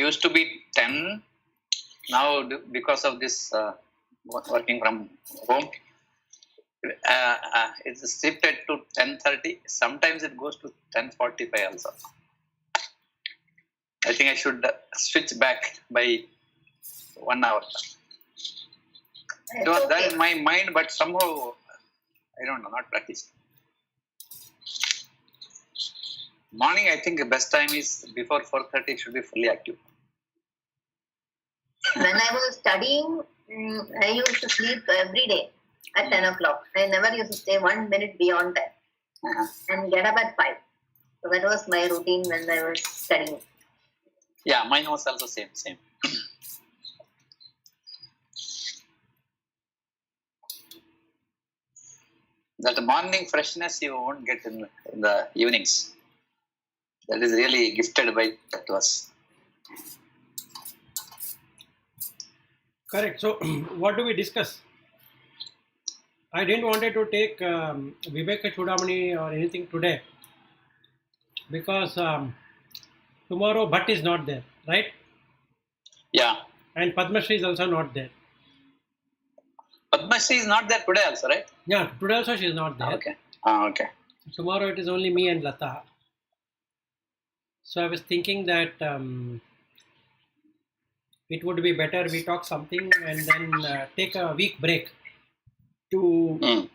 used to be 10. Now, because of this working from home, it's shifted to 10:30. Sometimes it goes to 10:45 also. I think I should switch back by 1 hour. It was that in my mind, but somehow, I don't know, not practiced. Morning, I think the best time is before 4:30 should be fully active. When I was studying, I used to sleep every day at 10 o'clock. I never used to stay 1 minute beyond that and get up at 5. So that was my routine when I was studying. Yeah, mine was also same. That morning freshness you won't get in the evenings. That is really gifted by to us. Correct. So, what do we discuss? I didn't wanted to take Viveka Chudamani or anything today because tomorrow Bhatt is not there, right? Yeah. And Padma Shri is also not there. Padma Shri is not there today also, right? Yeah, today also she is not there. Okay. Okay. Tomorrow it is only me and Lata. So I was thinking that it would be better we talk something and then take a week break to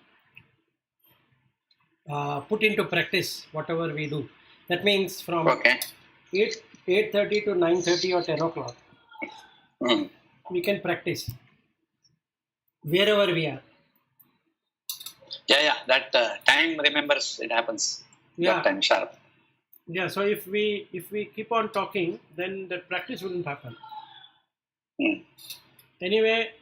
put into practice whatever we do. That means from 8:30 to 9:30 or 10 o'clock, we can practice wherever we are. Yeah. That time remembers it happens. Yeah. That time sharp. Yeah. So if we keep on talking, then that practice wouldn't happen. Anyway,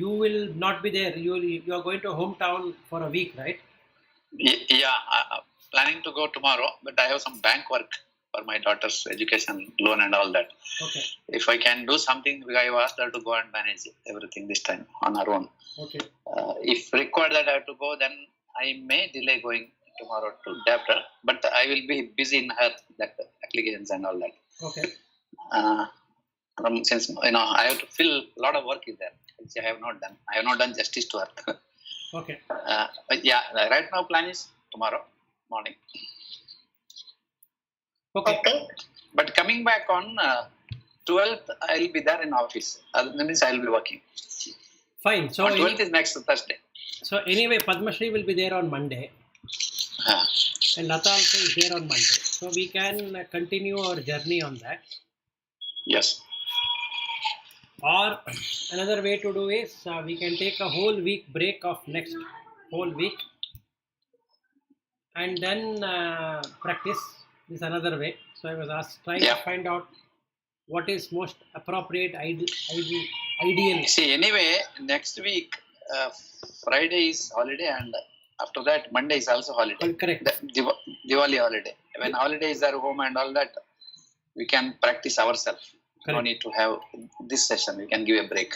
you will not be there. You are going to hometown for a week, right? Yeah, planning to go tomorrow, but I have some bank work for my daughter's education loan and all that. Okay. If I can do something, I have asked her to go and manage everything this time on her own. Okay. If required that I have to go, then I may delay going tomorrow to Devta, but I will be busy in her that applications and all that. Okay. Since I have to fill a lot of work is there, which I have not done. I have not done justice to her. Okay. But yeah, right now plan is tomorrow morning. Okay. But coming back on 12th, I will be there in office. That means I will be working. Fine. So 12th is next Thursday. So anyway, Padma Shri will be there on Monday. And Lata also is there on Monday. So we can continue our journey on that. Yes. Or another way to do is we can take a whole week break of next whole week and then practice is another way. So I was trying to find out what is most appropriate, ideal. See, anyway, next week, Friday is holiday and after that, Monday is also holiday. Correct. Diwali holiday. When holidays are home and all that, we can practice ourselves. No need to have this session. We can give a break.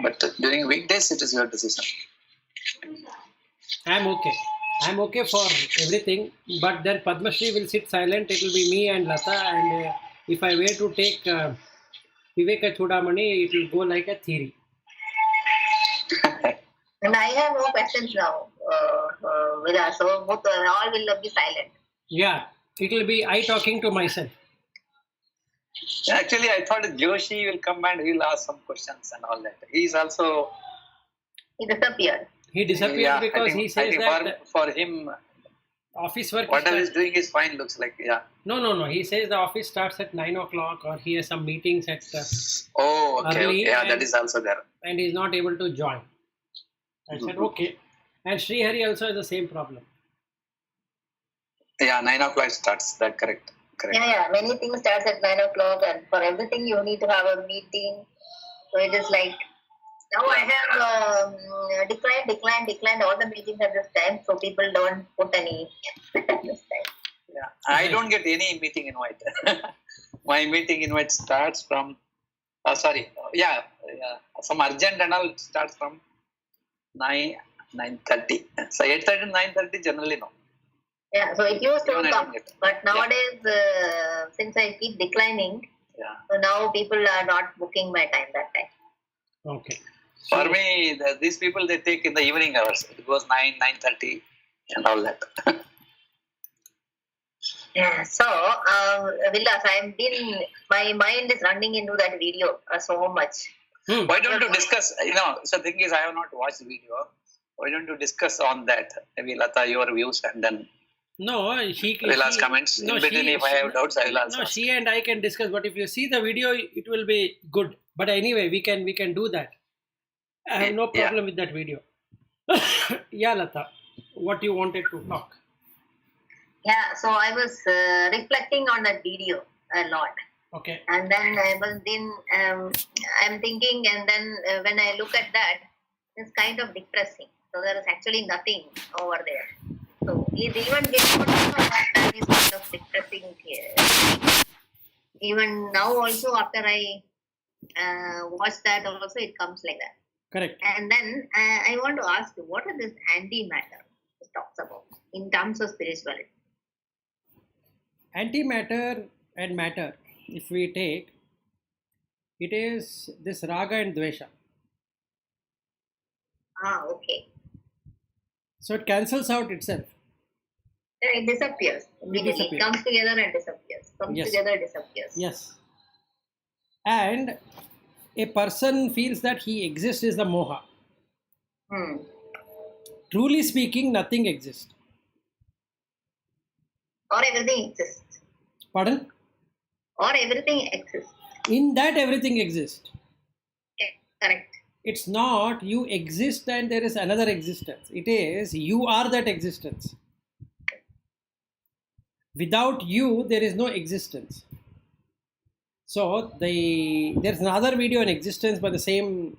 But during weekdays, it is your decision. I'm okay for everything. But then Padma Shri will sit silent. It will be me and Lata. And if I were to take Viveka Chudamani, it will go like a theory. And I have no questions now. So both all will be silent. Yeah, it will be I talking to myself. Actually, I thought Joshi will come and he will ask some questions and all that. He disappeared. He disappeared because he says that for him, office work. Whatever he's doing is fine. Looks like No. He says the office starts at 9 o'clock or he has some meetings at. Okay. Yeah, that is also there. And he's not able to join. I said okay. And Sri Hari also has the same problem. Yeah, 9 o'clock starts. That correct. Yeah. Many things starts at 9 o'clock, and for everything you need to have a meeting. So it is like now I have declined all the meetings at this time, so people don't put any at this time. Yeah, I don't get any meeting invite. My meeting invite starts from. Some urgent and all starts from 9:30. So 8:30 to 9:30 generally no. Yeah, so it used to come, but nowadays, since since I keep declining, Yeah. so now people are not booking my time that time. Okay. For me, these people, they take in the evening hours. It goes 9:30 and all that. Yeah. So, Vilas, my mind is running into that video so much. Why don't you discuss, so the thing is, I have not watched the video. Why don't you discuss on that? Maybe Lata, your views, and then we'll ask comments. In between, if I have doubts, I will also ask. She and I can discuss, but if you see the video, it will be good. But anyway, we can do that. I have no problem with that video. Yeah, Lata, what you wanted to talk? Yeah, so I was reflecting on that video a lot. Okay. And then I'm thinking, and then when I look at that, it's kind of depressing. So there is actually nothing over there. So even before that is kind of depressing here. Even now also, after I watch that also, it comes like that. Correct. And then I want to ask you, what is this antimatter it talks about in terms of spirituality? Antimatter and matter, if we take, it is this raga and dvesha. Okay. So it cancels out itself. It disappears. It comes together and disappears. Comes together, disappears. Yes. And a person feels that he exists is the moha. Truly speaking, nothing exists. Or everything exists. Pardon? Or everything exists. In that everything exists. Correct. It's not you exist and there is another existence. It is you are that existence. Without you, there is no existence. So there's another video on existence by the same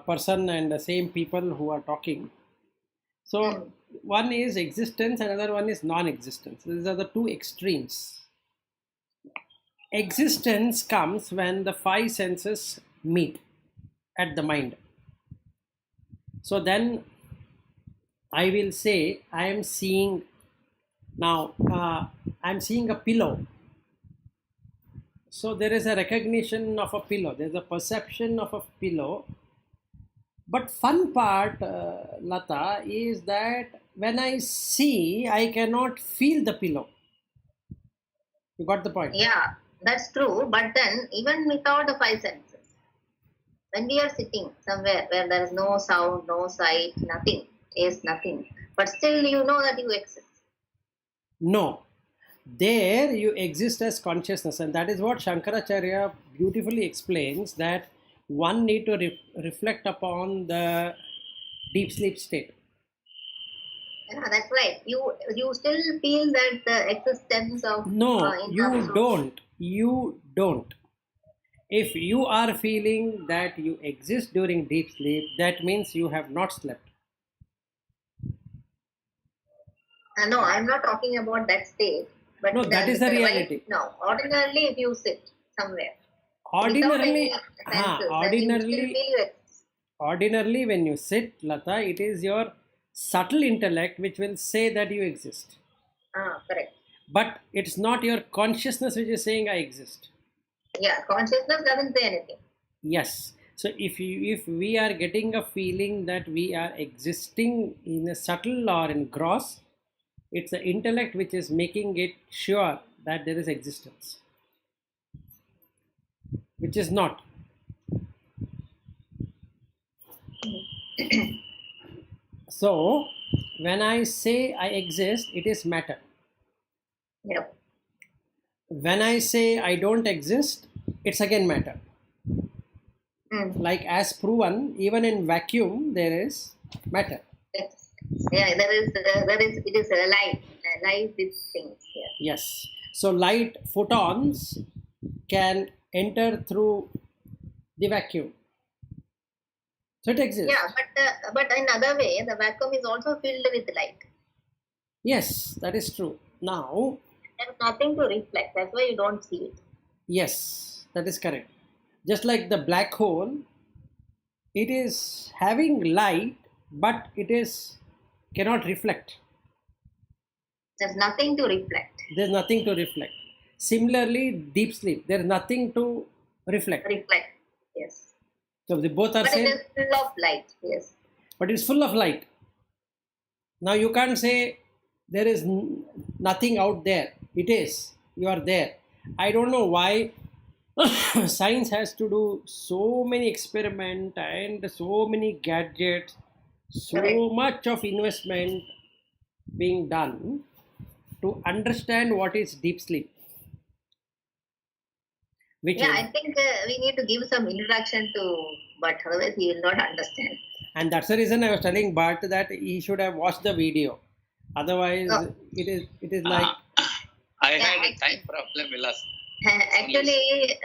person and the same people who are talking. So one is existence, another one is non-existence. These are the two extremes. Existence comes when the five senses meet at the mind. So then I will say I am seeing now I'm seeing a pillow. So there is a recognition of a pillow, there's a perception of a pillow. But fun part, Lata, is that when I see, I cannot feel the pillow. You got the point? Yeah, that's true. But then, even without the five senses, when we are sitting somewhere where there is no sound, no sight, nothing, is nothing, but still you know that you exist. No. There you exist as consciousness, and that is what Shankaracharya beautifully explains, that one need to reflect upon the deep sleep state. Yeah, that's right. You still feel that the existence of... No, you don't. You don't. If you are feeling that you exist during deep sleep, that means you have not slept. No, I'm not talking about that state. But no, that is the reality. No, ordinarily if you sit somewhere. Ordinarily, ordinarily when you sit, Lata, it is your subtle intellect which will say that you exist. Correct. But it's not your consciousness which is saying I exist. Yeah, consciousness doesn't say anything. Yes. So if we are getting a feeling that we are existing in a subtle or in gross, it's the intellect which is making it sure that there is existence, which is not. So when I say I exist, it is matter. Yep. When I say I don't exist, it's again matter. Like as proven, even in vacuum there is matter. Yes. Yeah, it is a light. Light is things here. Yes. So light photons can enter through the vacuum. So it exists. Yeah, but in another way, the vacuum is also filled with light. Yes, that is true. Now, there is nothing to reflect. That's why you don't see it. Yes, that is correct. Just like the black hole, it is having light, but cannot reflect. There's nothing to reflect. There's nothing to reflect. Similarly, deep sleep, there is nothing to reflect. Reflect, yes. So they both are But same. it is full of light, yes. But it's full of light. Now you can't say there is nothing out there. It is. You are there. I don't know why science has to do so many experiments and so many gadgets, so Correct. much of investment being done to understand what is deep sleep. Which Yeah, is, I think we need to give some introduction to, but otherwise he will not understand. and that's the reason I was telling Bart that he should have watched the video. Otherwise, No. it is like I Yeah, had a time problem, Vilas. Actually,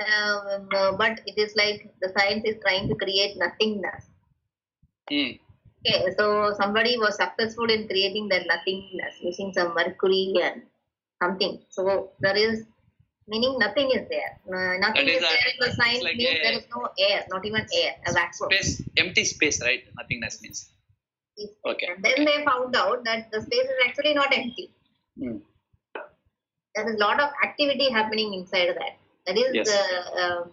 but it is like the science is trying to create nothingness. Hmm. Okay, so somebody was successful in creating that nothingness using some mercury and something. So there is meaning nothing is there. Nothing That is is there in the science like means there is no air, not even air, a vacuum. Space, empty space, right? Nothingness means. Okay. And then they found out that the space is actually not empty. Hmm. There is a lot of activity happening inside that. That is, Yes. the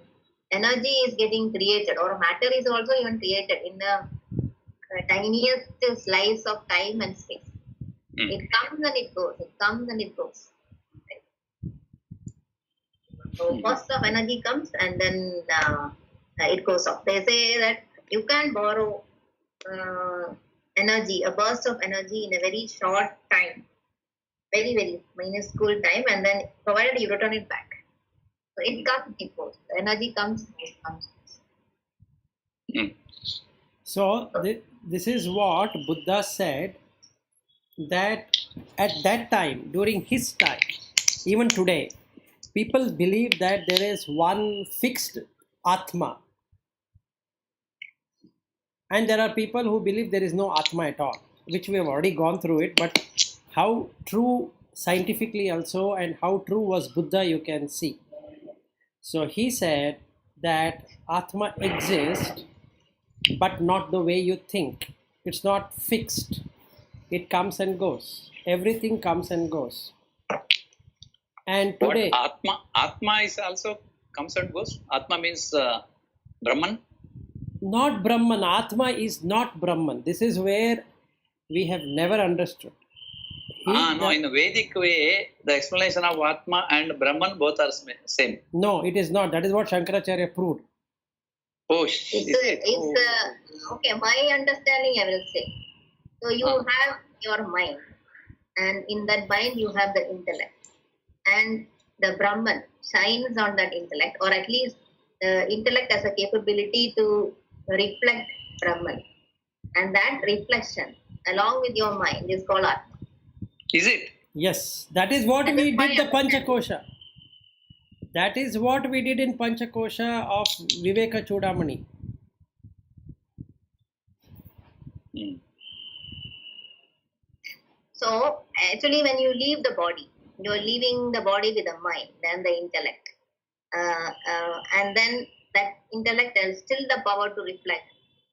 energy is getting created, or matter is also even created in the tiniest slice of time and space. Hmm. It comes and it goes. It comes and it goes. Right. So first of energy comes and then it goes off. They say that you can borrow energy, a burst of energy in a very short time, very, very minuscule time, and then provided you return it back. So it comes, it goes. The energy comes, it comes. Hmm. so. This is what Buddha said, that at that time, during his time, even today, people believe that there is one fixed Atma. And there are people who believe there is no Atma at all, which we have already gone through it. But how true scientifically also and how true was Buddha, you can see. So he said that Atma exists, but not the way you think. It's not fixed. It comes and goes. Everything comes and goes. And today, What Atma is also comes and goes. Atma means Brahman. not Brahman. Atma is not Brahman. This is where we have never understood. No, in the Vedic way, the explanation of Atma and Brahman both are same. No, it is not. That is what Shankaracharya proved. Oh, Okay, my understanding I will say. So you have your mind, and in that mind you have the intellect, and the Brahman shines on that intellect, or at least the intellect has a capability to reflect Brahman, and that reflection along with your mind is called Atma. Is it? Yes, that is what we did the Panchakosha. That is what we did in Panchakosha of Viveka Chudamani. Hmm. So actually, when you leave the body, you are leaving the body with the mind and the intellect, and then that intellect has still the power to reflect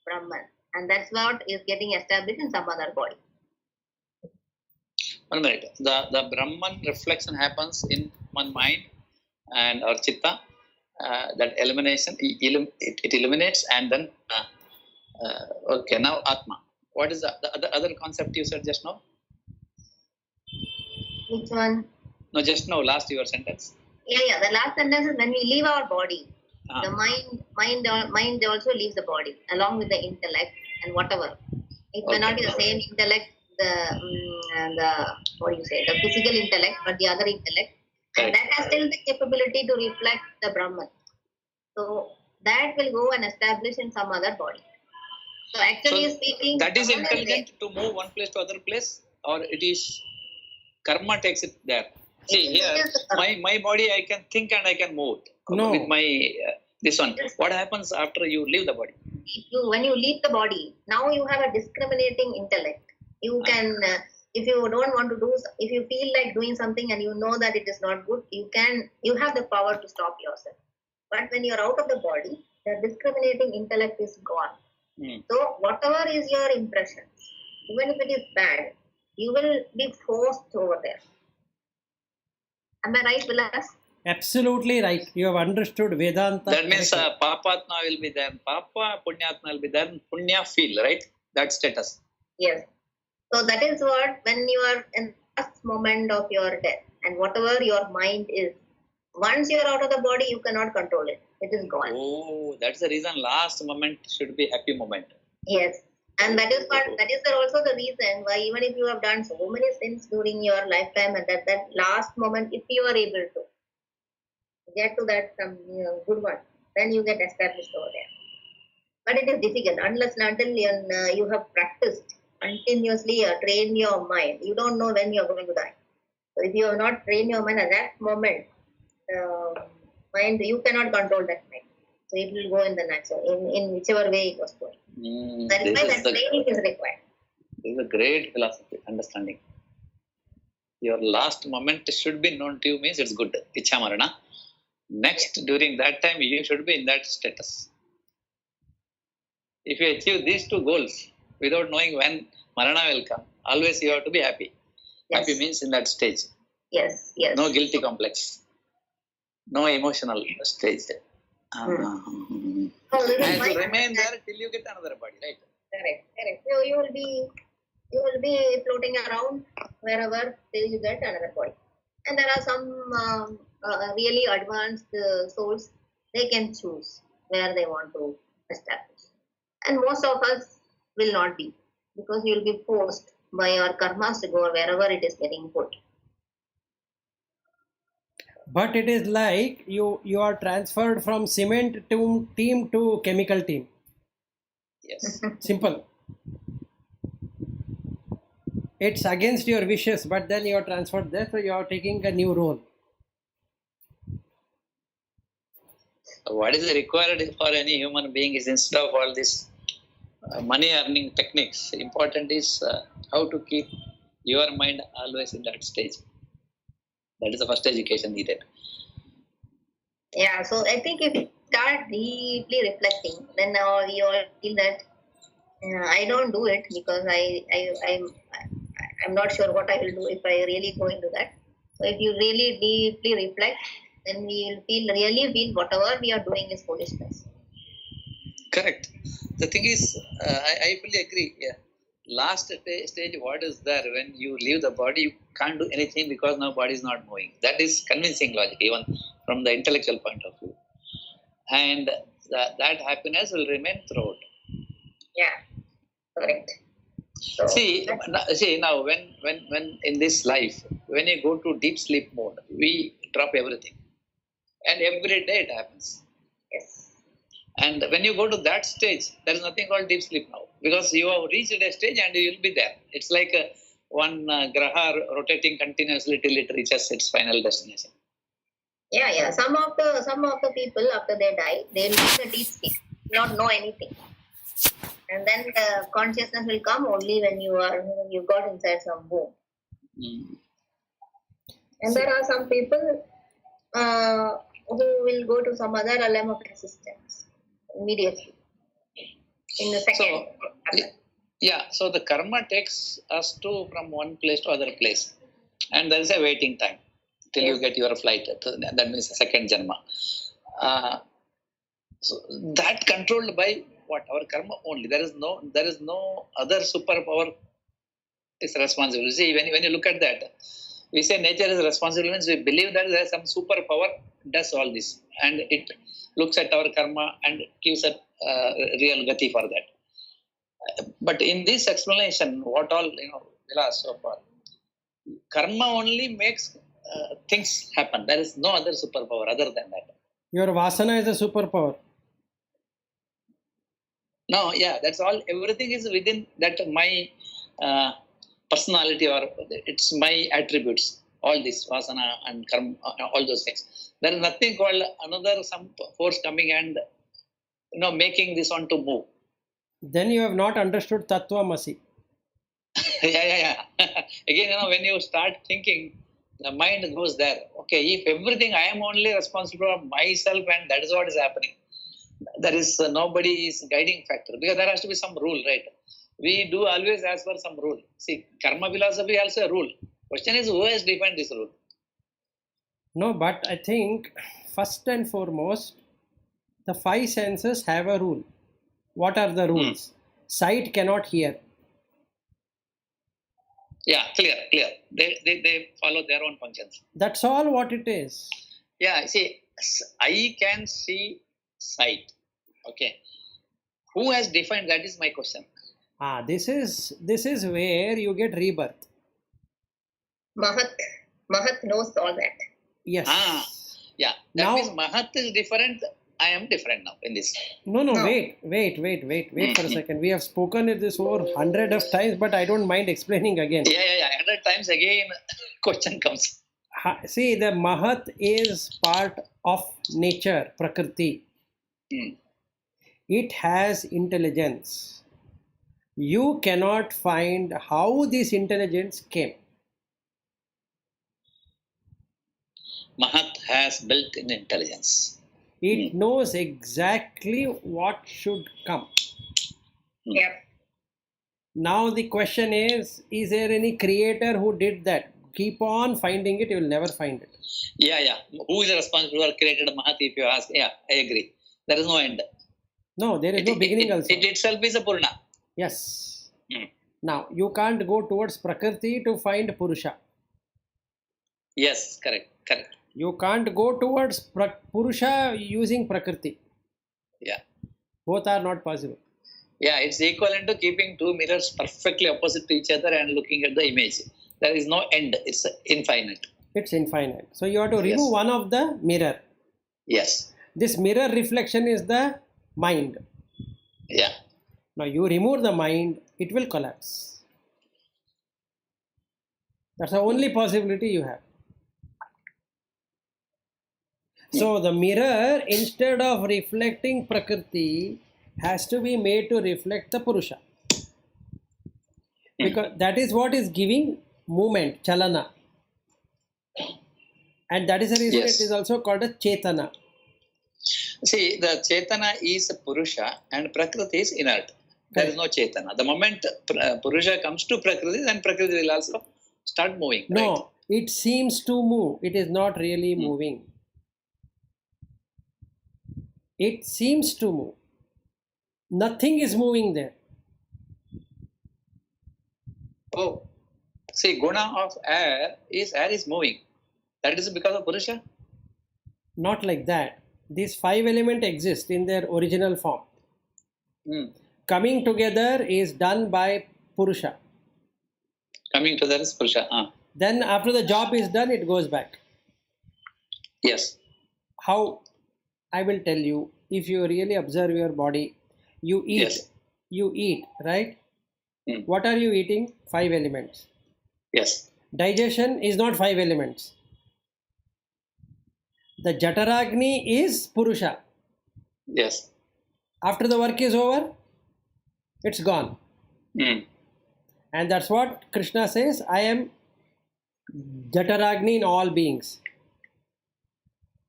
Brahman, and that's what is getting established in some other body. 1 minute. The Brahman reflection happens in one mind and our chitta. That elimination, it eliminates, and then okay. Now Atma. What is the other concept you said just now? Which one? No, just now. Last your sentence. Yeah. The last sentence is when we leave our body, the mind also leaves the body along with the intellect and whatever. It may not be the same intellect, the what do you say, the physical intellect, but the other intellect, and that has still the capability to reflect the Brahman. So that will go and establish in some other body. So actually speaking, that is intelligent to move one place to other place, or it is karma takes it there. See here, my body I can think and I can move with my this one. Yes. What happens after you leave the body? When you leave the body, now you have a discriminating intellect. You can, if you don't want to do, if you feel like doing something and you know that it is not good, you have the power to stop yourself. But when you are out of the body, the discriminating intellect is gone. So whatever is your impressions, even if it is bad, you will be forced over there. Am I right, Vilas? Absolutely right. You have understood Vedanta. That means Papatma will be there, Papa, Punyatma will be there, Punya feel, right? That status. Yes. So that is what, when you are in the last moment of your death, and whatever your mind is, once you are out of the body, you cannot control it. It is gone. Oh, that's the reason last moment should be happy moment. Yes. And that is also the reason why, even if you have done so many sins during your lifetime, and that last moment, if you are able to get to that good one, then you get established over there. But it is difficult unless and until you have practiced continuously, trained your mind. You don't know when you are going to die. So if you have not trained your mind at that moment, mind, you cannot control that mind. So it will go in the natural, in whichever way it was going. That is why that training is required. This is a great philosophy, understanding. Your last moment should be known to you means it's good. Ichhamarana. Next, during that time, you should be in that status. If you achieve these two goals without knowing when Marana will come, always you have to be happy. Yes. Happy means in that stage. Yes, yes. No guilty complex. No emotional stage. And to remain there till you get another body, right? Correct. So you will be floating around wherever till you get another body. And there are some really advanced souls. They can choose where they want to establish. And most of us will not be, because you will be forced by your karmas to go wherever it is getting put. But it is like you are transferred from cement team to chemical team. Yes. Simple. It's against your wishes, but then you are transferred there, so you are taking a new role. What is required for any human being is, instead of all this money earning techniques, important is how to keep your mind always in that stage. That is the first education needed. Yeah, so I think if you start deeply reflecting, then now we all feel that I don't do it because I'm not sure what I will do if I really go into that. So if you really deeply reflect, then we will really feel whatever we are doing is foolishness. Correct. The thing is, I fully agree. Yeah. Last stage, what is there? When you leave the body, you can't do anything because now body is not moving. That is convincing logic, even from the intellectual point of view. And that happiness will remain throughout. Yeah, correct. So, see now, when in this life, when you go to deep sleep mode, we drop everything. And every day it happens. Yes. And when you go to that stage, there is nothing called deep sleep now, because you have reached a stage and you will be there. It's like one graha rotating continuously till it reaches its final destination. Yeah. Some of the people, after they die, they will be in a deep sleep, not know anything, and then the consciousness will come only when you got inside some womb. And there are some people who will go to some other realm of existence immediately in the second. So the karma takes us from one place to other place, and there is a waiting time till you get your flight. That means second janma. So that controlled by what? Our karma only. There is no other superpower is responsible. See, when you look at that, we say nature is responsible, means we believe that there is some superpower does all this, and it looks at our karma and gives a real gati for that. But in this explanation, what all Vilas so far, karma only makes things happen. There is no other superpower other than that. Your vasana is a superpower. No, that's all. Everything is within that my personality, or it's my attributes. All this vasana and karma, all those things. There is nothing called some force coming and making this one to move. Then you have not understood Tattvamasi. Yeah. Again, when you start thinking, the mind goes there. Okay, if everything I am only responsible for myself, and that is what is happening, there is nobody is guiding factor, because there has to be some rule, right? We do always ask for some rule. See, karma philosophy also a rule. Question is, who has defined this rule? No, but I think first and foremost, the five senses have a rule. What are the rules? Sight cannot hear. Yeah, clear. They follow their own functions. That's all what it is. Yeah, see, I can see sight. Okay. Who has defined that is my question. This is where you get rebirth. Mahat knows all that. Yes. Yeah. That means Mahat is different. I am different now in this. No. Wait for a second. We have spoken this over 100 of times, but I don't mind explaining again. Yeah. 100 times again, question comes. See, the Mahat is part of nature, Prakriti. It has intelligence. You cannot find how this intelligence came. Mahat has built-in intelligence. It knows exactly what should come. Yeah. Now the question is there any creator who did that? Keep on finding it, you will never find it. Yeah. Who is responsible for created Mahat if you ask? Yeah, I agree. There is no end. No, there is no beginning also. It itself is a Purna. Yes. Now, you can't go towards Prakriti to find Purusha. Yes, correct. You can't go towards Purusha using Prakriti. Yeah. Both are not possible. Yeah, it's equivalent to keeping two mirrors perfectly opposite to each other and looking at the image. There is no end. It's infinite. It's infinite. So you have to remove one of the mirror. Yes. This mirror reflection is the mind. Yeah. Now you remove the mind, it will collapse. That's the only possibility you have. So the mirror, instead of reflecting Prakriti, has to be made to reflect the Purusha. Because that is what is giving movement, chalana. And that is the reason it is also called a Chetana. See, the Chetana is Purusha and Prakriti is inert. There is no Chetana. The moment Purusha comes to Prakriti, then Prakriti will also start moving. No, right? It seems to move. It is not really moving. It seems to move. Nothing is moving there. Oh, see, guna of air is moving. That is because of Purusha? Not like that. These five elements exist in their original form. Coming together is done by Purusha. Coming together is Purusha. Then after the job is done, it goes back. Yes. How? I will tell you. If you really observe your body, you eat. Yes. You eat, right? What are you eating? 5 elements. Yes. Digestion is not 5 elements. The Jataragni is Purusha. Yes. After the work is over, it's gone. And that's what Krishna says, I am Jataragni in all beings.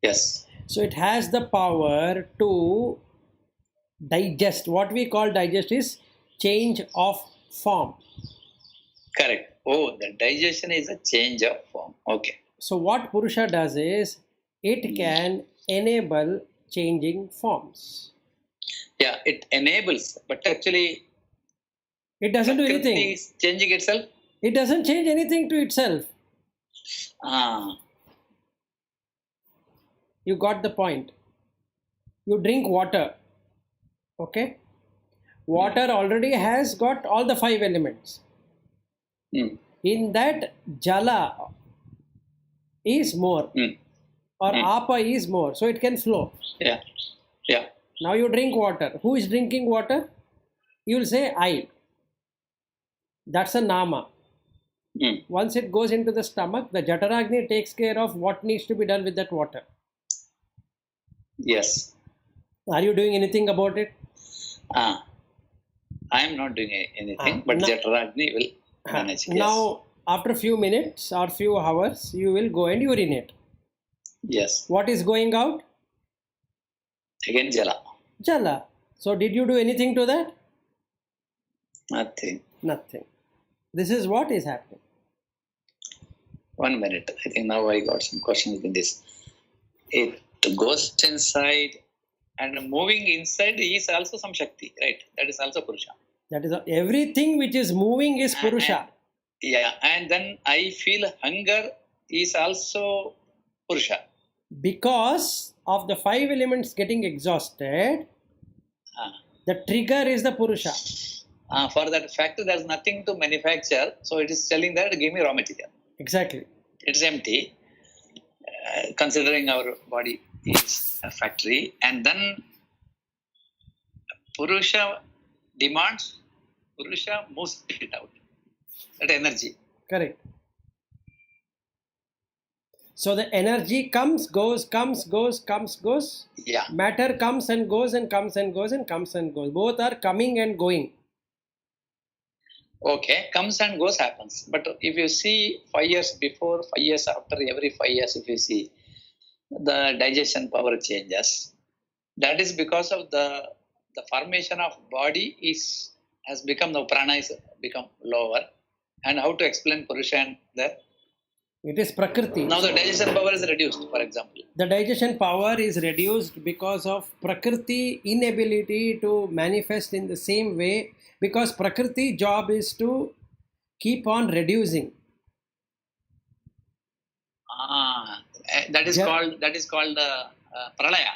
Yes. So it has the power to digest. What we call digest is change of form. Correct. Oh, the digestion is a change of form. Okay. So what Purusha does is, it can enable changing forms. Yeah, it enables, but actually it doesn't do anything. Is changing itself? It doesn't change anything to itself. You got the point. You drink water. Okay? Water already has got all the 5 elements. In that, Jala is more. Or Apa is more. So it can flow. Yeah. Now you drink water. Who is drinking water? You will say I. That's a Nama. Once it goes into the stomach, the Jataragni takes care of what needs to be done with that water. Yes. Are you doing anything about it? I am not doing anything, but Jataragni will manage. Now, after a few minutes or few hours, you will go and urinate. Yes. What is going out? Again, Jala. Jala. So, did you do anything to that? Nothing. Nothing. This is what is happening. 1 minute. I think now I got some questions in this. It goes inside, and moving inside is also some Shakti, right? That is also Purusha. That is everything which is moving is Purusha. And then I feel hunger is also Purusha. Because of the 5 elements getting exhausted, the trigger is the Purusha. For that fact, there is nothing to manufacture, so it is telling that give me raw material. Exactly. It's empty, considering our body is a factory, and then Purusha demands, Purusha moves it out. That energy. Correct. So the energy comes, goes, comes, goes, comes, goes. Yeah. Matter comes and goes and comes and goes and comes and goes. Both are coming and going. Okay, comes and goes happens. But if you see 5 years before, 5 years after, every 5 years, if you see, the digestion power changes. That is because of the formation of body has become, the prana is become lower. And how to explain Purusha and the... It is Prakriti. Now the digestion power is reduced, for example. The digestion power is reduced because of Prakriti inability to manifest in the same way, because Prakriti job is to keep on reducing. That is called pralaya.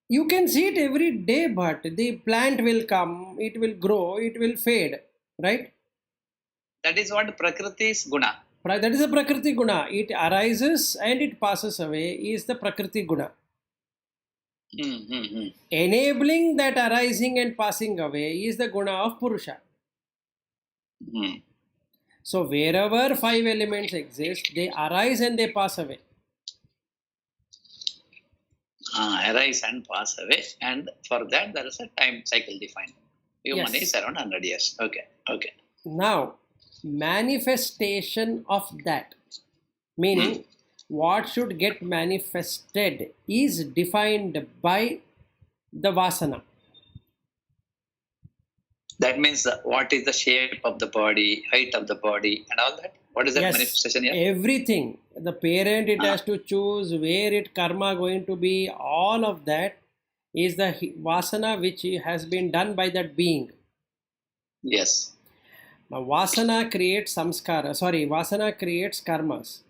You can see it every day, but the plant will come, it will grow, it will fade, right? That is what Prakriti's guna. That is a Prakriti guna. It arises and it passes away is the Prakriti guna. Enabling that arising and passing away is the guna of Purusha. So wherever 5 elements exist, they arise and they pass away. Arise and pass away, and for that there is a time cycle defined. Human is around 100 years. Okay. Now, manifestation of that, meaning what should get manifested, is defined by the vasana. That means what is the shape of the body, height of the body, and all that. What is that manifestation here? Everything. The parent, it has to choose where it karma going to be. All of that is the vasana which has been done by that being. Yes. Now vasana creates vasana creates karmas.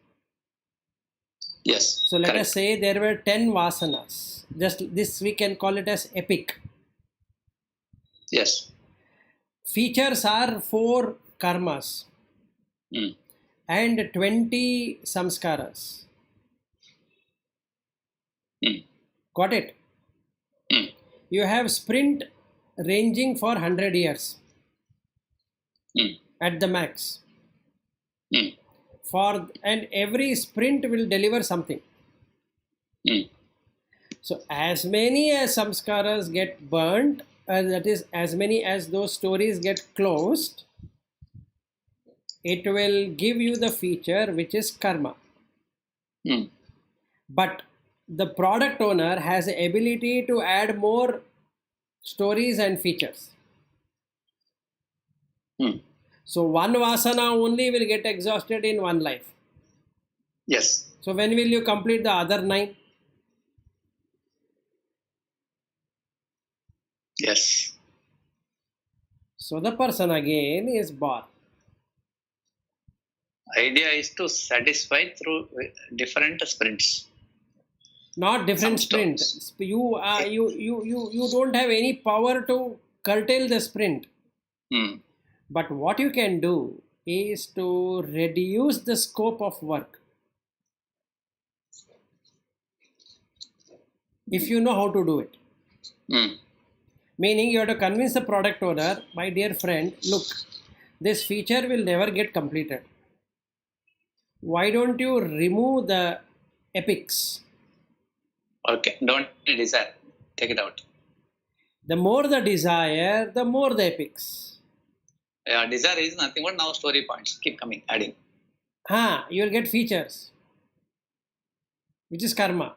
Yes. So let us say there were 10 vasanas. Just this we can call it as epic. Yes. Features are 4 karmas and 20 samskaras. Got it? You have sprint ranging for 100 years at the max. And every sprint will deliver something. So as many as samskaras get burnt, that is, as many as those stories get closed, it will give you the feature which is karma. But the product owner has the ability to add more stories and features. So one vasana only will get exhausted in one life. Yes. So when will you complete the other 9? Yes. So the person again is born. Idea is to satisfy through different sprints. Not different sprints. You don't have any power to curtail the sprint. But what you can do is to reduce the scope of work. If you know how to do it. Meaning you have to convince the product owner, my dear friend, look, this feature will never get completed. Why don't you remove the epics? Okay, don't desire. Take it out. The more the desire, the more the epics. Desire is nothing but now story points. Keep coming, adding. You will get features, which is karma.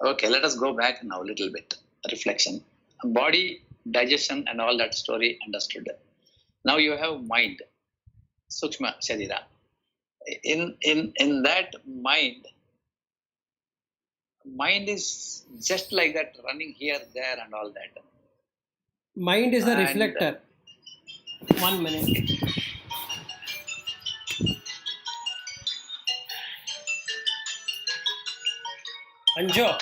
Okay, let us go back now a little bit. Reflection. Body, digestion and all that story understood. Now you have mind, Sukshma Sharira. in that mind is just like that, running here, there, and all that. Mind is a And reflector. 1 minute. Anjo.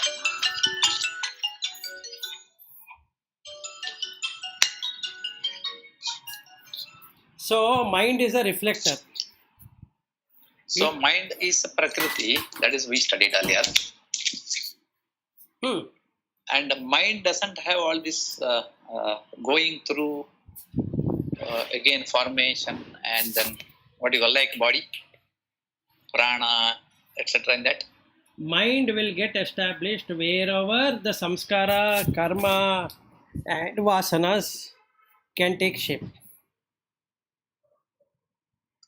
So mind is a reflector. So mind is a Prakriti, that is we studied earlier. And mind doesn't have all this going through again formation and then what you call like body, prana, etc. in that. Mind will get established wherever the samskara, karma and vasanas can take shape.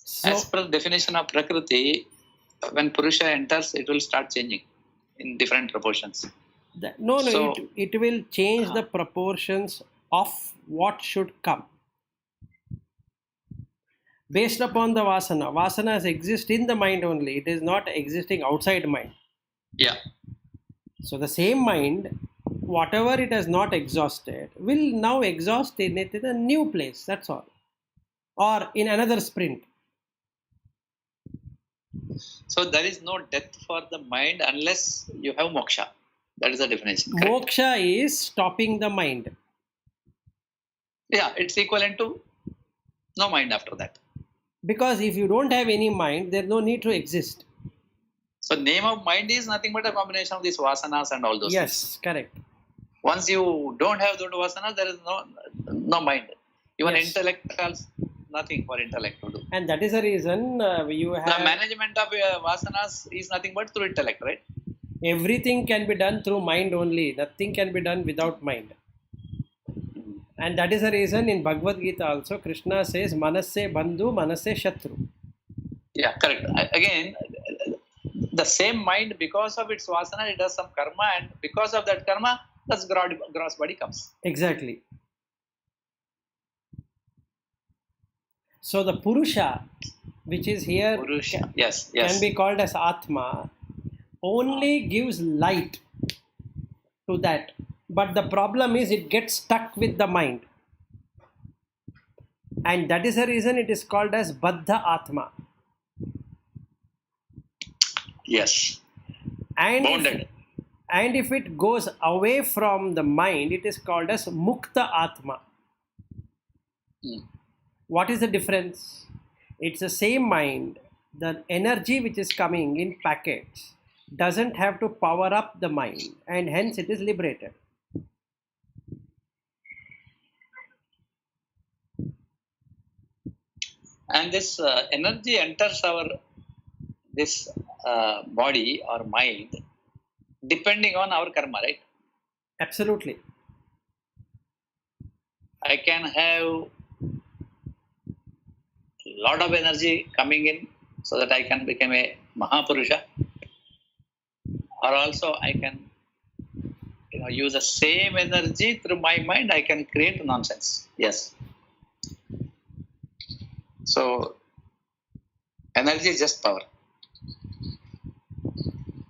So, as per the definition of Prakriti, when Purusha enters, it will start changing in different proportions. It will change the proportions of what should come. Based upon the vasana. Vasanas exist in the mind only. It is not existing outside mind. Yeah. So the same mind, whatever it has not exhausted, will now exhaust in it in a new place. That's all. Or in another sprint. So there is no death for the mind unless you have moksha. That is the definition. Correct? Moksha is stopping the mind. Yeah, it's equivalent to no mind after that. Because if you don't have any mind, there is no need to exist. So name of mind is nothing but a combination of these vasanas and all those things. Yes, correct. Once you don't have those vasanas, there is no mind. Even intellect has nothing for intellect to do. And that is the reason you have... The management of vasanas is nothing but through intellect, right? Everything can be done through mind only. Nothing can be done without mind. And that is the reason in Bhagavad Gita also Krishna says Manasse Bandhu, Manasse Shatru. Yeah, correct. Again, the same mind, because of its vasana, it does some karma, and because of that karma, that's gross body comes. Exactly. So the Purusha, which is here, can be called as Atma, only gives light to that. But the problem is it gets stuck with the mind. And that is the reason it is called as Baddha Atma. Yes. And if it goes away from the mind, it is called as Mukta Atma. What is the difference? It's the same mind. The energy which is coming in packets doesn't have to power up the mind, and hence it is liberated. And this energy enters this body or mind depending on our karma, right? Absolutely. I can have lot of energy coming in so that I can become a Mahapurusha, or also I can use the same energy through my mind, I can create nonsense. Yes. So energy is just power.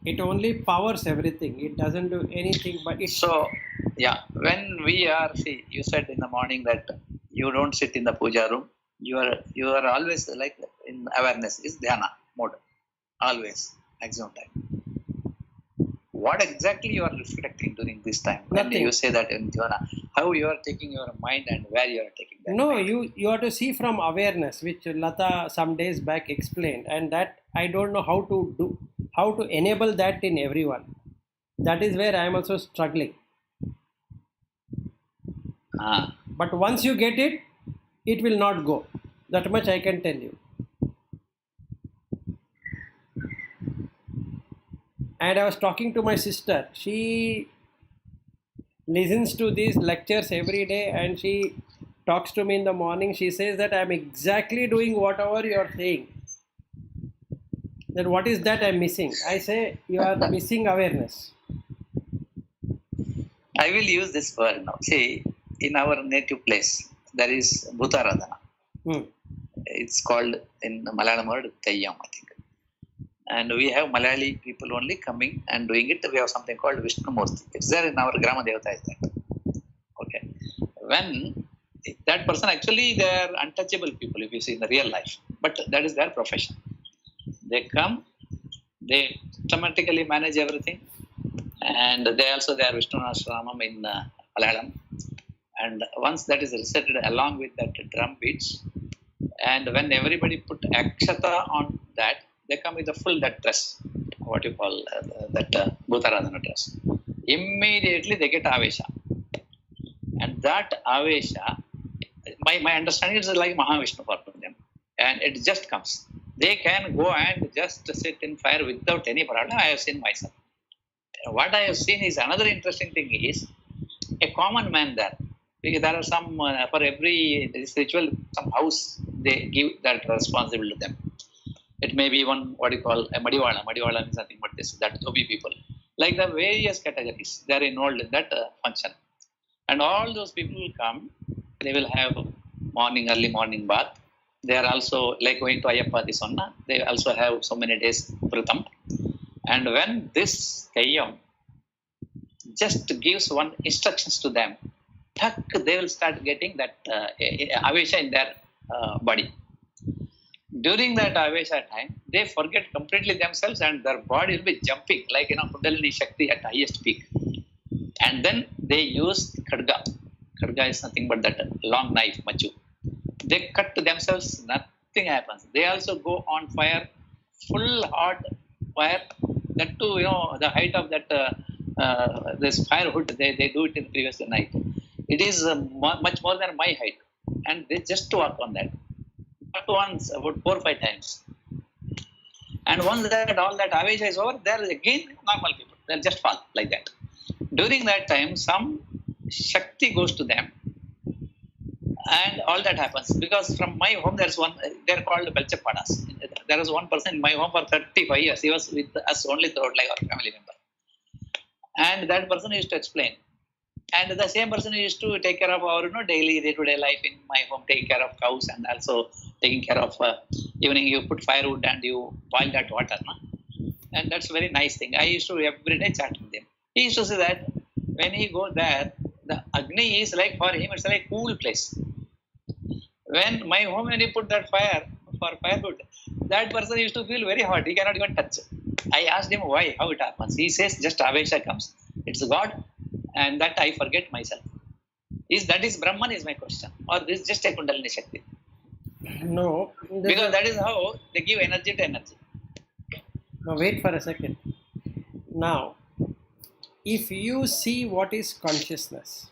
It only powers everything. It doesn't do anything but it. So yeah, when we are, you said in the morning that you don't sit in the puja room. You are always like in awareness is dhyana mode, always maximum time. What exactly you are reflecting during this time? When you say that in dhyana, how you are taking your mind and where you are taking that? No, mind? you have to see from awareness, which Lata some days back explained, and that I don't know how to enable that in everyone. That is where I am also struggling. But once you get it, it will not go. That much I can tell you. And I was talking to my sister. She listens to these lectures every day and she talks to me in the morning. She says that I am exactly doing whatever you are saying. Then what is that I am missing? I say you are missing awareness. I will use this word now. See, in our native place, there is Bhutaradhana. It's called in Malayalam word Teyyam, I think. And we have Malayali people only coming and doing it. We have something called Vishnu Murti. It's there in our Grama Devata. Is that. Okay. When that person, actually they are untouchable people if you see in the real life. But that is their profession. They come, they systematically manage everything. And they are Vishnu Ashramam in Malayalam. And once that is recited along with that drum beats, and when everybody put akshata on that, they come with a full that dress, what you call that Bhutaradhana dress. Immediately they get avesha. And that avesha, my understanding is like Mahavishnu for them. And it just comes. They can go and just sit in fire without any problem. I have seen myself. What I have seen is another interesting thing is a common man there. Because there are some, for every ritual, some house, they give that responsible to them. It may be one, what you call, a Madiwala. Madiwala means nothing but this, that Dhobi people. Like the various categories, they are involved in that function. And all those people will come, they will have early morning bath. They are also, like going to Ayyappa Sonna, they also have so many days Pratam. And when this Kayyam just gives one instructions to them, they will start getting that avesha in their body. During that avesha time, they forget completely themselves and their body will be jumping like Kundalini Shakti at highest peak. And then they use khadga. Khadga is nothing but that long knife, machu. They cut to themselves, nothing happens. They also go on fire, full hot fire. That too, the height of that this firewood, they do it in the previous night. It is much more than my height, and they just work on that. Not once, about 4 or 5 times. And once that all that avesha is over, there again normal people. They'll just fall like that. During that time, some shakti goes to them, and all that happens. Because from my home, there's one. They're called Belchapadas. There was one person in my home for 35 years. He was with us only throughout, like our family member. And that person used to explain. And the same person used to take care of our daily day-to-day life in my home, taking care of cows and also taking care of evening you put firewood and you boil that water. No? And that's a very nice thing. I used to every day chat with him. He used to say that when he goes there, the Agni is like for him, it's like a cool place. When my home, when he put that fire for firewood, that person used to feel very hot. He cannot even touch. I asked him why, how it happens. He says just avesha comes. It's God. And that I forget myself. That is Brahman is my question. Or this is just a Kundalini Shakti? No. Because that is how they give energy to energy. Now wait for a second. Now, if you see what is consciousness,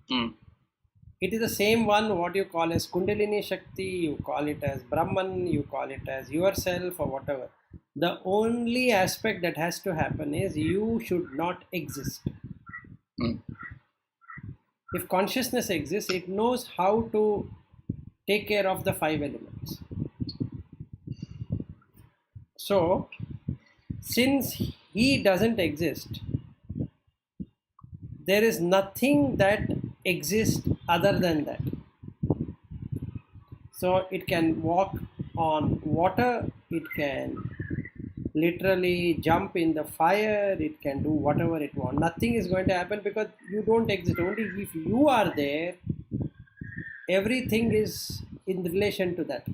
it is the same one what you call as Kundalini Shakti, you call it as Brahman, you call it as yourself or whatever. The only aspect that has to happen is you should not exist. If consciousness exists, it knows how to take care of the 5 elements. So, since he doesn't exist, there is nothing that exists other than that. So, it can walk on water, it can literally jump in the fire, it can do whatever it wants. Nothing is going to happen because you don't exist. Only if you are there, everything is in relation to that.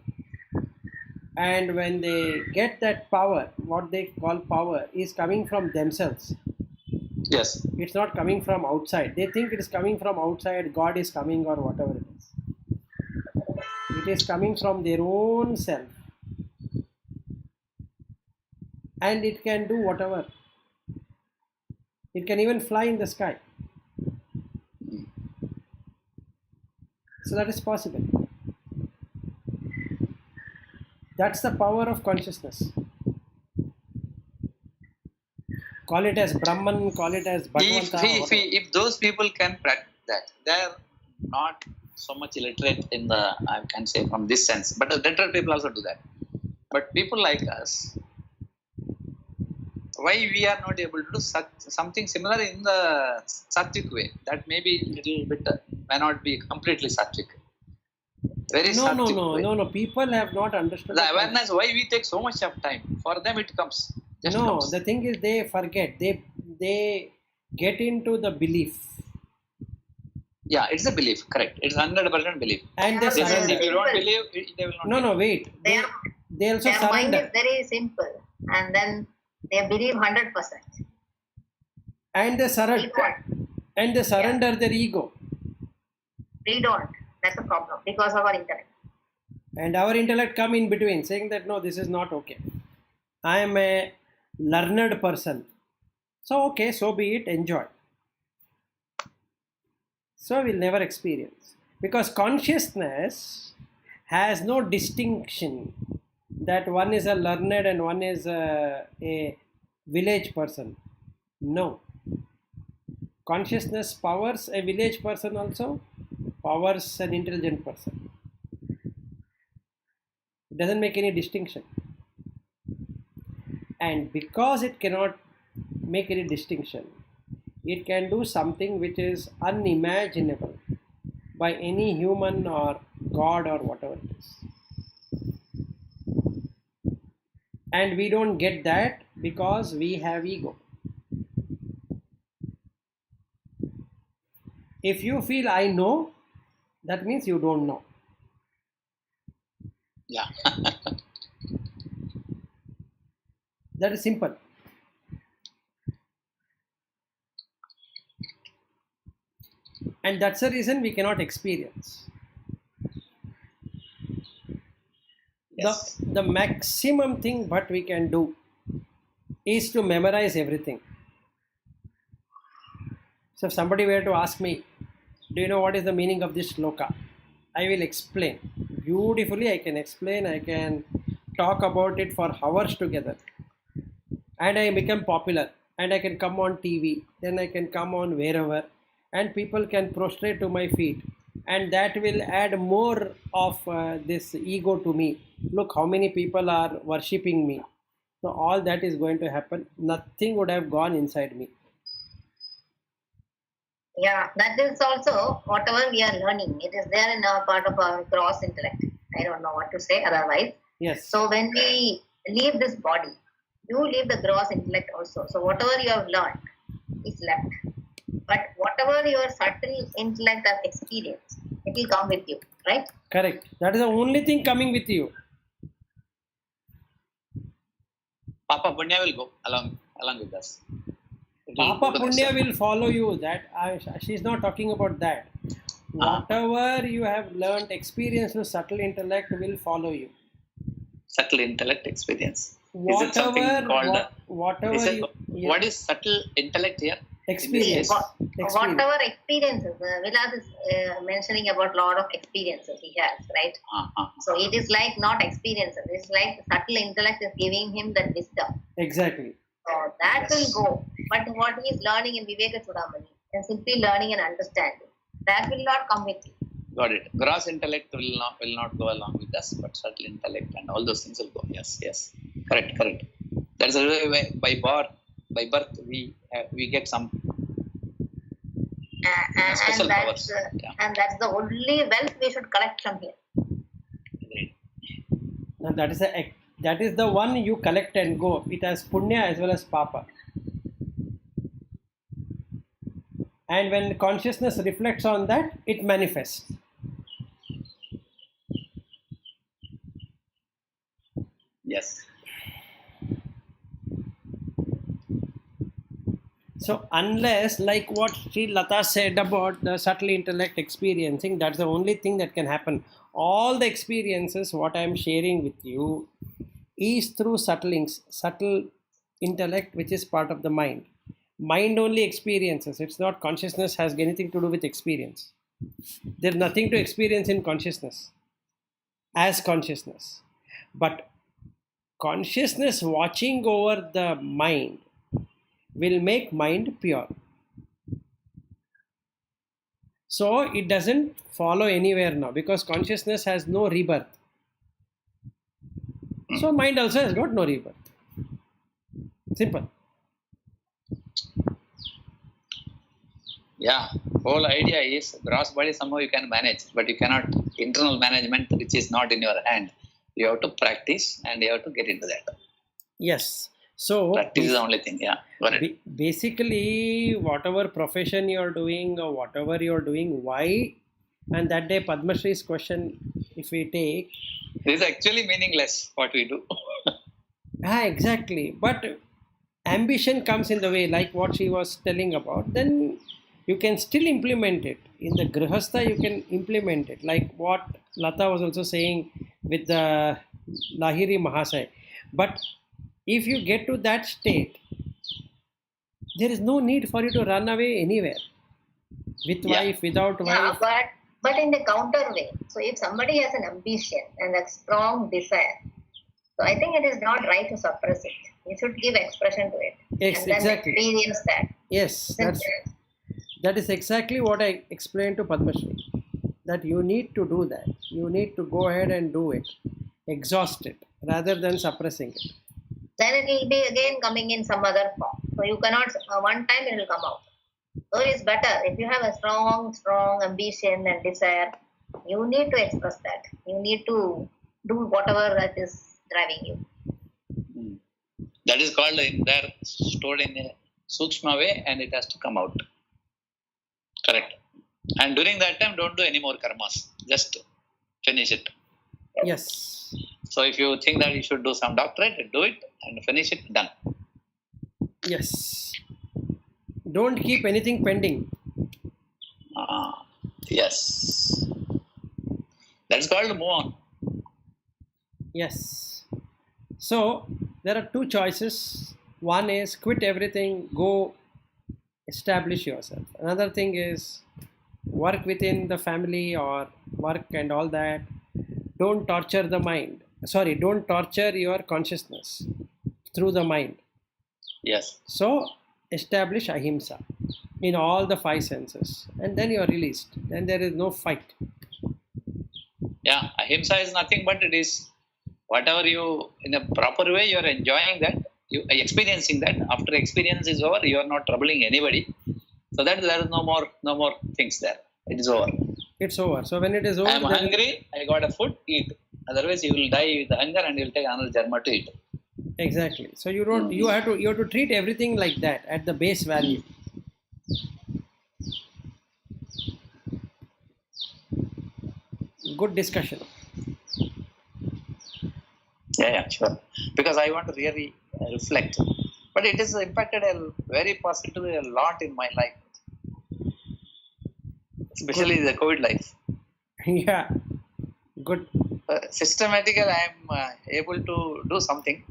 And when they get that power, what they call power is coming from themselves. Yes. It's not coming from outside. They think it is coming from outside, God is coming or whatever it is. It is coming from their own self. And it can do whatever. It can even fly in the sky. So that is possible. That's the power of consciousness. Call it as Brahman, call it as Bhagavanta. If those people can practice that, they are not so much illiterate in the, I can say from this sense, but the literate people also do that. But people like us, why we are not able to do something similar in the sattvic way? That may be a little bit, may not be completely sattvic. Very sattvic way. No. People have not understood. The awareness, why we take so much of time. For them it comes. Just No, comes. the thing is they forget. They get into the belief. Yeah, it's a belief. Correct. It's 100% belief. And they They say, surrender. if you don't believe, they will not. No, wait. They also Their mind surrender. is very simple, and then they believe 100%. And they surrender. And they surrender their ego. We don't. That's a problem because of our intellect. And our intellect come in between, saying that no, this is not okay. I am a learned person. So okay, so be it, enjoy. So we'll never experience. Because consciousness has no distinction that one is a learned and one is a village person. No. Consciousness powers a village person also, powers an intelligent person. It doesn't make any distinction. And because it cannot make any distinction, it can do something which is unimaginable by any human or God or whatever it is. And we don't get that because we have ego. If you feel I know, that means you don't know. Yeah. That is simple. And that's the reason we cannot experience. Yes. The maximum thing what we can do is to memorize everything. So if somebody were to ask me, do you know what is the meaning of this shloka? I will explain. Beautifully I can explain. I can talk about it for hours together. And I become popular. And I can come on TV. Then I can come on wherever. And people can prostrate to my feet. And that will add more of this ego to me. Look how many people are worshipping me. So all that is going to happen. Nothing would have gone inside me. Yeah, that is also whatever we are learning. It is there in our part of our gross intellect. I don't know what to say otherwise. Yes. So when we leave this body, you leave the gross intellect also. So whatever you have learned is left. But whatever your subtle intellect has experienced, it will come with you, right? Correct. That is the only thing coming with you. Papa Punya will go along with us. Papa Punya will follow you. She's not talking about that. Whatever you have learned, experience with subtle intellect will follow you. Subtle intellect experience. Whatever, is it something called? What is subtle intellect here? Experience. Whatever experiences, Vilas is mentioning about a lot of experiences he has, right? So it is like not experiences. It's like subtle intellect is giving him that wisdom. Exactly. So that will go. But what he is learning in Viveka Chudamani and simply learning and understanding, that will not come with you. Got it. Gross intellect will not go along with us, but subtle intellect and all those things will go. Yes. Correct. That's the way by birth we get some special powers. And that's the only wealth we should collect from here. Now that is the one you collect and go. It has punya as well as papa. And when consciousness reflects on that, it manifests. Yes. So unless, like what Sri Lata said about the subtle intellect experiencing, that's the only thing that can happen. All the experiences, what I am sharing with you, is through subtle intellect, which is part of the mind. Mind only experiences. It's not consciousness has anything to do with experience. There's nothing to experience in consciousness as consciousness. But consciousness watching over the mind will make mind pure. So it doesn't follow anywhere now because consciousness has no rebirth. So mind also has got no rebirth. Simple. Yeah. whole idea is gross body somehow you can manage, but you cannot internal management which is not in your hand. You have to practice and you have to get into that. Yes. So practice is the only thing. Yeah. Basically, whatever profession you are doing or whatever you are doing, why? And that day Padma Shri's question, if we take, this is actually meaningless what we do. Exactly. But ambition comes in the way, like what she was telling about, then you can still implement it. In the Grihastha, you can implement it. Like what Lata was also saying with the Lahiri Mahasaya. But if you get to that state, there is no need for you to run away anywhere. With wife, without wife. But in the counter way. So if somebody has an ambition and a strong desire, so I think it is not right to suppress it. You should give expression to it. Yes, and then exactly. Experience that. Yes, that is exactly what I explained to Padma Shri. That you need to do that. You need to go ahead and do it. Exhaust it rather than suppressing it. Then it will be again coming in some other form. So you cannot, one time it will come out. So it's better. If you have a strong ambition and desire, you need to express that. You need to do whatever that is driving you. That is called there, stored in a sukshma way, and it has to come out. Correct. And during that time, don't do any more karmas. Just finish it. Yes. So if you think that you should do some doctorate, do it and finish it, done. Yes. Don't keep anything pending. Yes. That's called move on. Yes. So there are two choices. One is quit everything, go establish yourself. Another thing is work within the family or work and all that. Don't torture the mind. Don't torture your consciousness through the mind. Yes. So establish ahimsa in all the five senses, and then you are released. Then there is no fight. Yeah, ahimsa is nothing but it is whatever you, in a proper way, you are enjoying that, you are experiencing that. After experience is over, you are not troubling anybody. So that there is no more things there. It is over. It's over. So when it is over, I am hungry, I got a food, eat. Otherwise, you will die with hunger and you will take another jarma to eat. Exactly. So you don't. You have to treat everything like that at the base value. Good discussion. Yeah, sure. Because I want to really reflect. But it has impacted very positively a lot in my life. Especially the COVID life. Yeah. Good. Systematically, I am able to do something.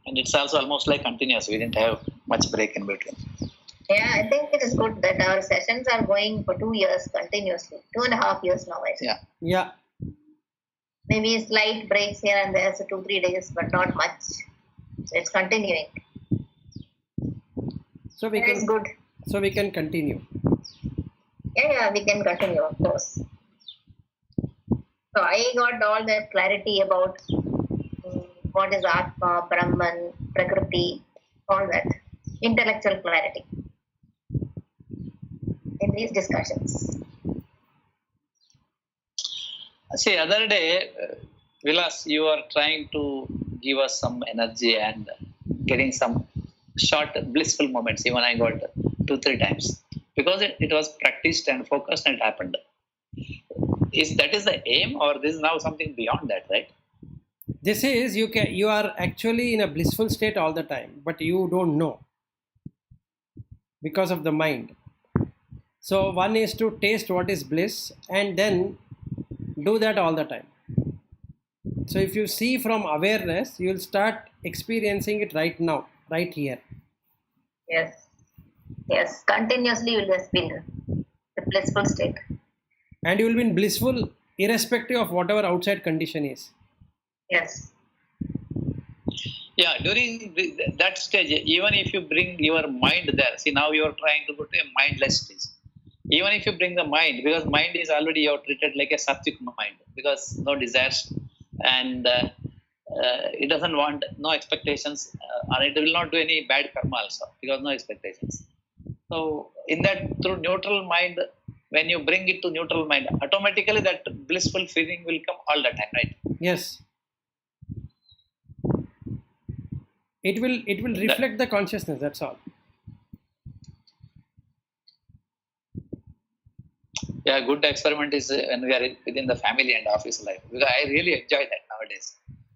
And it's also almost like continuous. We didn't have much break in between. Yeah, I think it is good that our sessions are going for 2 years continuously. 2.5 years now, I think. Yeah. Yeah. Maybe slight breaks here and there, so 2-3 days, but not much. So it's continuing. So we It's good. So we can continue. Yeah, we can continue, of course. So I got all the clarity about what is Atma, Brahman, Prakriti, all that. Intellectual clarity in these discussions. See, other day, Vilas, you are trying to give us some energy and getting some short blissful moments. Even I got 2-3 times because it was practiced and focused and it happened. That is the aim, or this is now something beyond that, right? This is you are actually in a blissful state all the time, but you don't know because of the mind. So one is to taste what is bliss and then do that all the time. So if you see from awareness, you will start experiencing it right now, right here. Yes, continuously you will experience the blissful state. And you will be blissful irrespective of whatever outside condition is. Yes. Yeah, during that stage, even if you bring your mind there, see now you are trying to go to a mindless stage. Even if you bring the mind, because mind is already you are treated like a sattvic mind, because no desires and It doesn't want no expectations, and it will not do any bad karma also because no expectations. So in that, through neutral mind, when you bring it to neutral mind, automatically that blissful feeling will come all the time, right? Yes. It will reflect the consciousness, that's all. Yeah, good experiment is when we are within the family and office life, because I really enjoy that nowadays.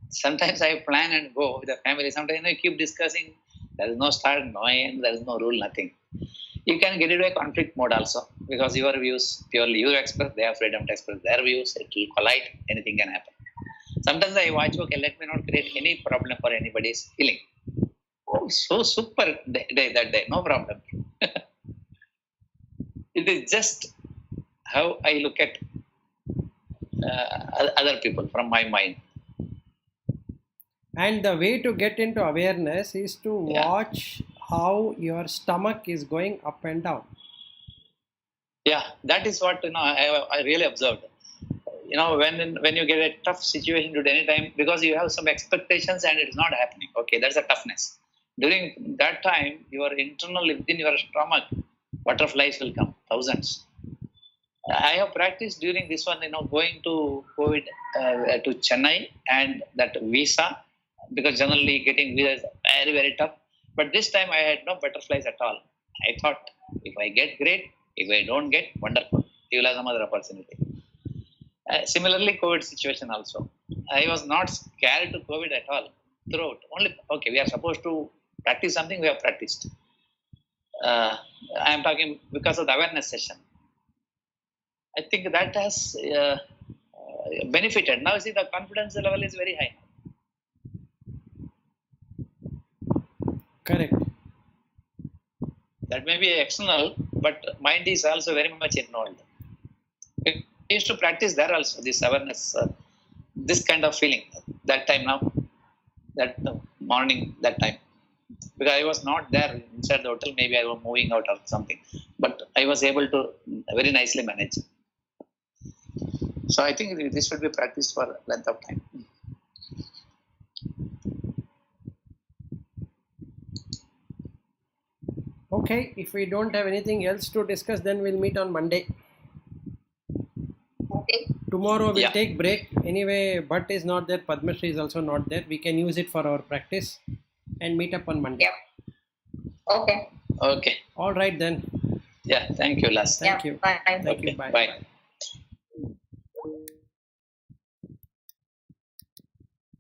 Sometimes I plan and go with the family. Sometimes I keep discussing. There is no start, no end. There is no rule, nothing. You can get into a conflict mode also, because your views purely you express, they have freedom to express their views. It will collide. Anything can happen. Sometimes I watch. Okay, let me not create any problem for anybody's feeling. Oh, so super day that day, no problem. It is just how I look at other people from my mind. And the way to get into awareness is to watch how your stomach is going up and down. Yeah, that is what I really observed. When you get a tough situation at any time, because you have some expectations and it is not happening. Okay, that's a toughness. During that time, your internal within your stomach, butterflies will come, thousands. I have practiced during this one, going to COVID to Chennai and that visa, because generally getting visa is very, very tough. But this time I had no butterflies at all. I thought, if I get, great. If I don't get, wonderful. You will have some other opportunity. Similarly, COVID situation also. I was not scared to COVID at all throughout. Only, okay, we are supposed to practice something, we have practiced. I am talking because of the awareness session. I think that has benefited. Now, see, the confidence level is very high. Correct. That may be external, but mind is also very much involved. We used to practice there also, this awareness, this kind of feeling. That time now, that morning, that time. Because I was not there inside the hotel, maybe I was moving out or something. But I was able to very nicely manage. So I think this should be practiced for length of time. Okay, if we don't have anything else to discuss, then we'll meet on Monday. Okay. Tomorrow we'll take break. Anyway, Bhatt is not there, Padmashri is also not there. We can use it for our practice and meet up on Monday. Yeah. Okay. Okay. All right then. Yeah, thank you, Las. Thank you. Bye. Thank you. Bye. Bye.